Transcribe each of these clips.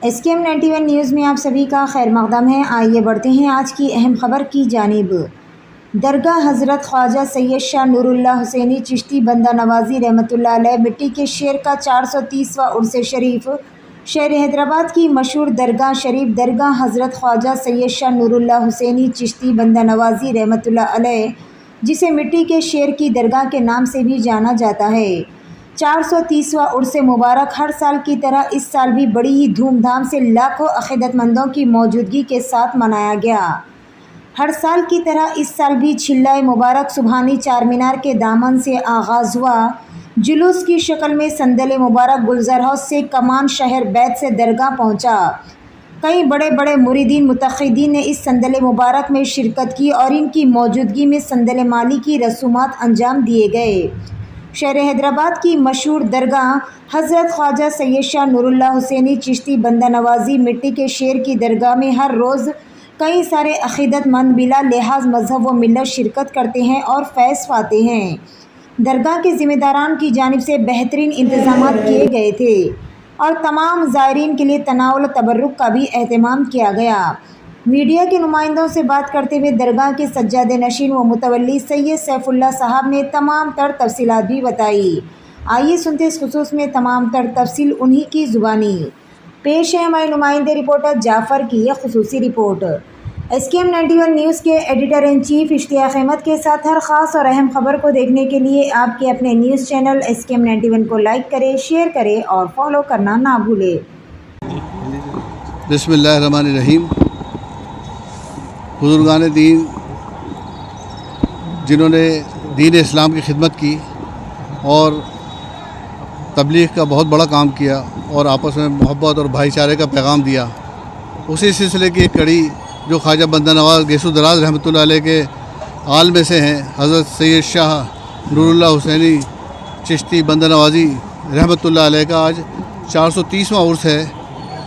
SKM 91 news میں آپ سبھی کا خیر مقدم ہے۔ آئیے بڑھتے ہیں آج کی اہم خبر کی جانب۔ درگاہ حضرت خواجہ سید شاہ نور اللہ حسینی چشتی بندہ نوازی رحمۃ اللہ علیہ مٹی کے شیر کا 430واں عرس شریف شہر حیدرآباد کی مشہور درگاہ شریف درگاہ حضرت خواجہ سید شاہ نور اللہ حسینی چشتی بندہ نوازی رحمۃ اللہ علیہ، جسے مٹی کے شیر کی درگاہ کے نام سے بھی جانا جاتا ہے، 430واں عرس مبارک ہر سال کی طرح اس سال بھی بڑی ہی دھوم دھام سے لاکھوں عقیدت مندوں کی موجودگی کے ساتھ منایا گیا۔ ہر سال کی طرح اس سال بھی چلہ مبارک سبحانی چار مینار کے دامن سے آغاز ہوا۔ جلوس کی شکل میں صندل مبارک گلزار ہاؤس سے کمان شہر بیت سے درگاہ پہنچا۔ کئی بڑے بڑے مریدین متقدین نے اس صندل مبارک میں شرکت کی اور ان کی موجودگی میں صندل مالی کی رسومات انجام دیے گئے۔ شہر حیدرآباد کی مشہور درگاہ حضرت خواجہ سید شاہ نور اللہ حسینی چشتی بندہ نوازی مٹی کے شیر کی درگاہ میں ہر روز کئی سارے عقیدت مند بلا لحاظ مذہب و ملت شرکت کرتے ہیں اور فیض پاتے ہیں۔ درگاہ کے ذمہ داران کی جانب سے بہترین انتظامات کیے گئے تھے اور تمام زائرین کے لیے تناول و تبرک کا بھی اہتمام کیا گیا۔ میڈیا کے نمائندوں سے بات کرتے ہوئے درگاہ کے سجادہ نشین و متولی سید سیف اللہ صاحب نے تمام تر تفصیلات بھی بتائی۔ آئیے سنتے اس خصوص میں تمام تر تفصیل انہی کی زبانی۔ پیش ہے ہمارے نمائندے رپورٹر جعفر کی یہ خصوصی رپورٹ۔ SKM 91 نیوز کے ایڈیٹر ان چیف اشتیاق احمد کے ساتھ ہر خاص اور اہم خبر کو دیکھنے کے لیے آپ کے اپنے نیوز چینل SKM 91 کو لائک کریں، شیئر کریں اور فالو کرنا نہ بھولیں۔ بسم اللہ الرحمن الرحیم۔ بزرگان دین جنہوں نے دین اسلام کی خدمت کی اور تبلیغ کا بہت بڑا کام کیا اور آپس میں محبت اور بھائی چارے کا پیغام دیا، اسی سلسلے کی ایک کڑی جو خواجہ بندہ نواز گیسو دراز رحمۃ اللہ علیہ کے آل میں سے ہیں، حضرت سید شاہ نور اللہ حسینی چشتی بندہ نوازی رحمۃ اللہ علیہ کا آج 430واں عرس ہے۔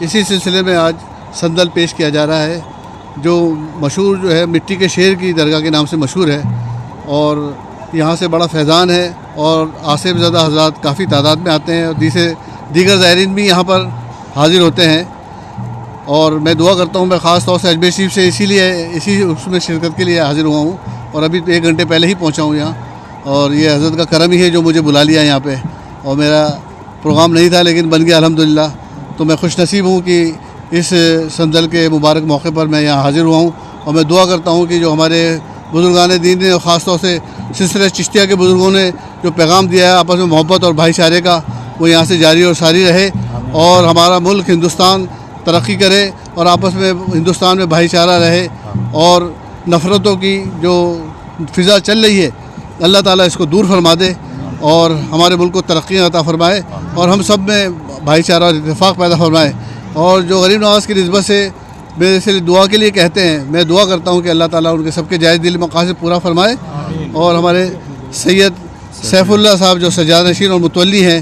اسی سلسلے میں آج صندل پیش کیا جا رہا ہے جو مشہور ہے مٹی کے شیر کی درگاہ کے نام سے مشہور ہے، اور یہاں سے بڑا فیضان ہے اور آصف زدہ حضرات کافی تعداد میں آتے ہیں اور دیگر زائرین بھی یہاں پر حاضر ہوتے ہیں۔ اور میں دعا کرتا ہوں، میں خاص طور سے اجمیر شریف سے اسی اس میں شرکت کے لیے حاضر ہوا ہوں اور ابھی 1 گھنٹے پہلے ہی پہنچا ہوں یہاں، اور یہ حضرت کا کرم ہی ہے جو مجھے بلا لیا یہاں پہ، اور میرا پروگرام نہیں تھا لیکن بن گیا الحمدللہ۔ تو میں خوش نصیب ہوں کہ اس صندل کے مبارک موقع پر میں یہاں حاضر ہوا ہوں، اور میں دعا کرتا ہوں کہ جو ہمارے بزرگان دین نے اور خاص طور سے سلسلہ چشتیہ کے بزرگوں نے جو پیغام دیا ہے آپس میں محبت اور بھائی چارے کا، وہ یہاں سے جاری اور ساری رہے اور ہمارا ملک ہندوستان ترقی کرے اور آپس میں ہندوستان میں بھائی چارہ رہے، اور نفرتوں کی جو فضا چل رہی ہے اللہ تعالیٰ اس کو دور فرما دے اور ہمارے ملک کو ترقی عطا فرمائے اور ہم سب میں بھائی چارہ اور اتفاق پیدا فرمائے۔ اور جو غریب نواز کی نسبت سے میرے سے دعا کے لیے کہتے ہیں، میں دعا کرتا ہوں کہ اللہ تعالیٰ ان کے سب کے جائز دل مقاصد پورا فرمائے، اور ہمارے سید سیف اللہ صاحب جو سجادہ نشین اور متولی ہیں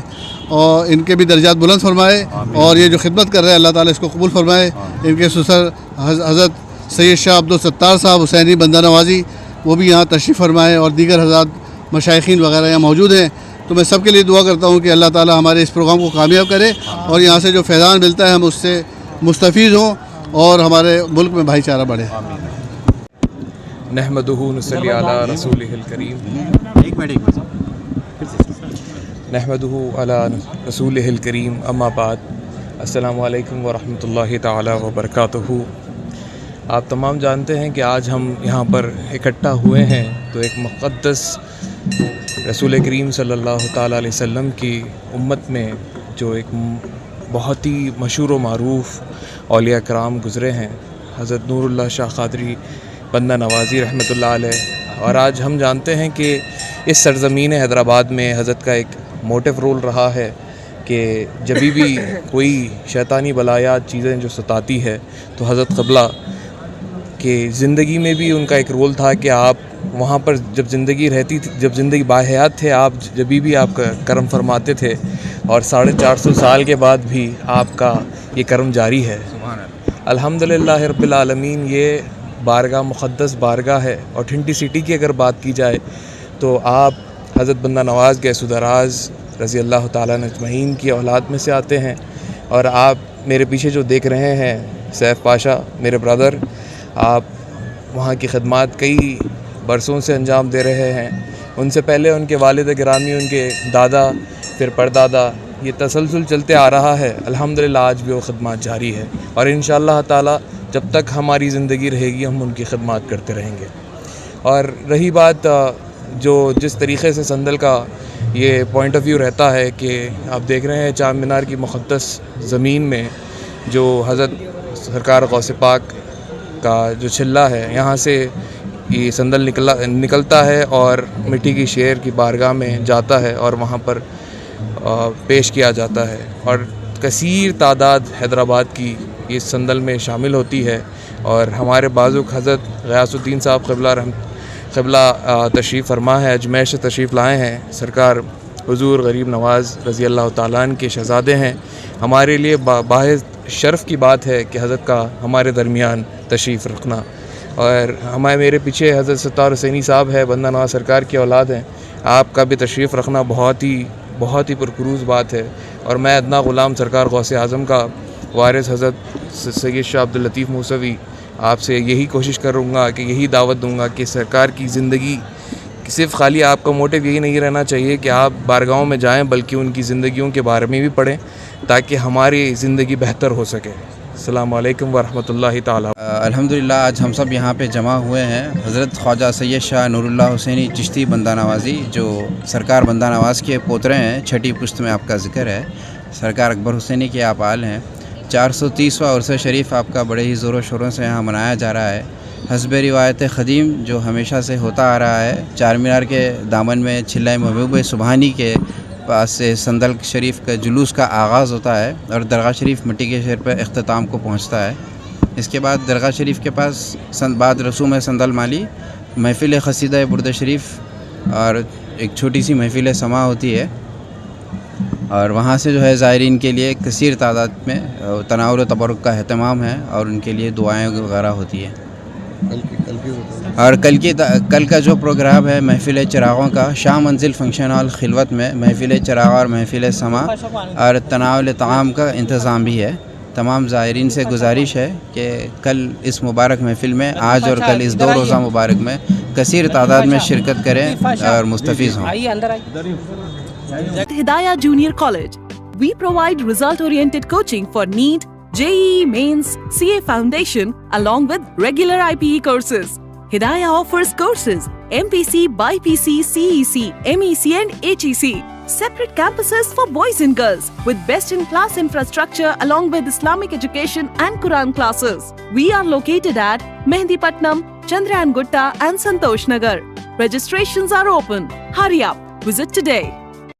اور ان کے بھی درجات بلند فرمائے، اور یہ جو خدمت کر رہے ہیں اللہ تعالیٰ اس کو قبول فرمائے۔ ان کے سسر حضرت سید شاہ عبدالستار صاحب حسینی بندہ نوازی وہ بھی یہاں تشریف فرمائے، اور دیگر حضرات مشائخین وغیرہ یہاں موجود ہیں۔ تو میں سب کے لیے دعا کرتا ہوں کہ اللہ تعالیٰ ہمارے اس پروگرام کو کامیاب کرے اور یہاں سے جو فیضان ملتا ہے ہم اس سے مستفید ہوں اور ہمارے ملک میں بھائی چارہ بڑھے۔ نحمدہ نصلی علی رسولہ الکریم نحمدہ علی رسولہ الکریم، اما بعد، السلام علیکم ورحمۃ اللہ تعالی وبرکاتہ۔ آپ تمام جانتے ہیں کہ آج ہم یہاں پر اکٹھا ہوئے ہیں تو ایک مقدس رسول کریم صلی اللہ تعالیٰ علیہ وسلم کی امت میں جو ایک بہت ہی مشہور و معروف اولیاء کرام گزرے ہیں، حضرت نور اللہ شاہ قادری بندہ نوازی رحمۃ اللہ علیہ، اور آج ہم جانتے ہیں کہ اس سرزمین حیدرآباد میں حضرت کا ایک موٹو رول رہا ہے کہ جب بھی کوئی شیطانی بلایات چیزیں جو ستاتی ہے تو حضرت قبلہ کہ زندگی میں بھی ان کا ایک رول تھا کہ آپ وہاں پر جب زندگی رہتی تھی، جب زندگی باحیات تھے، آپ جب بھی آپ کا کرم فرماتے تھے، اور 450 سال کے بعد بھی آپ کا یہ کرم جاری ہے۔ الحمدللہ رب العالمین۔ یہ بارگاہ مقدس بارگاہ ہے، اوتھینٹسٹی کی اگر بات کی جائے تو آپ حضرت بندہ نواز گیسو دراز رضی اللہ تعالیٰ عنہ اجمعین کی اولاد میں سے آتے ہیں، اور آپ میرے پیچھے جو دیکھ رہے ہیں سیف پاشا میرے برادر، آپ وہاں کی خدمات کئی برسوں سے انجام دے رہے ہیں. ان سے پہلے ان کے والد گرامی، ان کے دادا، پھر پردادا، یہ تسلسل چلتے آ رہا ہے. الحمدللہ آج بھی وہ خدمات جاری ہے اور انشاءاللہ تعالی جب تک ہماری زندگی رہے گی ہم ان کی خدمات کرتے رہیں گے. اور رہی بات جو جس طریقے سے سندل کا یہ پوائنٹ آف ویو رہتا ہے کہ آپ دیکھ رہے ہیں چار مینار کی مقدس زمین میں جو حضرت سرکار غوث پاک کا جو چلہ ہے، یہاں سے یہ سندل نکلتا ہے اور مٹی کی شیر کی بارگاہ میں جاتا ہے اور وہاں پر پیش کیا جاتا ہے. اور کثیر تعداد حیدرآباد کی اس سندل میں شامل ہوتی ہے. اور ہمارے بازوق حضرت غیاث الدین صاحب قبلہ تشریف فرما ہے، اجمیر سے تشریف لائے ہیں. سرکار حضور غریب نواز رضی اللہ تعالیٰ عنہ کے شہزادے ہیں. ہمارے لیے باعث شرف کی بات ہے کہ حضرت کا ہمارے درمیان تشریف رکھنا. اور میرے پیچھے حضرت ستار حسینی صاحب ہے، بندہ نواز سرکار کی اولاد ہیں. آپ کا بھی تشریف رکھنا بہت ہی پرکروز بات ہے. اور میں ادنا غلام سرکار غوث اعظم کا وارث حضرت سید شاہ عبداللطیف موسوی آپ سے یہی کوشش کروں گا کہ یہی دعوت دوں گا کہ سرکار کی زندگی صرف خالی آپ کا موٹیو یہی نہیں رہنا چاہیے کہ آپ بارگاہوں میں جائیں، بلکہ ان کی زندگیوں کے بارے میں بھی پڑھیں تاکہ ہماری زندگی بہتر ہو سکے. السلام علیکم ورحمۃ اللہ تعالیٰ. الحمدللہ آج ہم سب یہاں پہ جمع ہوئے ہیں. حضرت خواجہ سید شاہ نور اللہ حسینی چشتی بندہ نوازی جو سرکار بندہ نواز کے پوترے ہیں، چھٹی پشت میں آپ کا ذکر ہے. سرکار اکبر حسینی کے آپ آل ہیں. 430واں عرصہ شریف آپ کا بڑے ہی زور و شوروں سے یہاں منایا جا رہا ہے. حسب روایت قدیم جو ہمیشہ سے ہوتا آ رہا ہے، چار مینار کے دامن میں چلہ محبوب سبحانی کے پاس سے سندل شریف کا جلوس کا آغاز ہوتا ہے اور درگاہ شریف مٹی کے شیر پر اختتام کو پہنچتا ہے. اس کے بعد درگاہ شریف کے پاس بعد رسوم سندل مالی، محفل قصیدہ برد شریف اور ایک چھوٹی سی محفل سما ہوتی ہے. اور وہاں سے جو ہے زائرین کے لیے کثیر تعداد میں تناول و تبرک کا اہتمام ہے اور ان کے لیے دعائیں وغیرہ ہوتی ہیں. اور کل کا جو پروگرام ہے محفل چراغوں کا، شاہ منزل فنکشن ہال خلوت میں محفل چراغ اور محفل سما اور تناول طعام کا انتظام بھی ہے. تمام زائرین سے گزارش ہے کہ کل اس مبارک محفل میں، آج اور کل اس 2 روزہ مبارک میں کثیر تعداد میں شرکت کریں اور مستفیض ہوں. Hidayah Junior College. We provide result-oriented coaching for NEET, JEE Mains, CA Foundation along with regular IPE courses. Hidayah offers courses MPC, BIPC, CEC, MEC and HEC. Separate campuses for boys and girls with best-in-class infrastructure along with Islamic education and Quran classes. We are located at Mehendipatnam, Chandrayan Gutta and Santosh Nagar. Registrations are open. Hurry up. Visit today.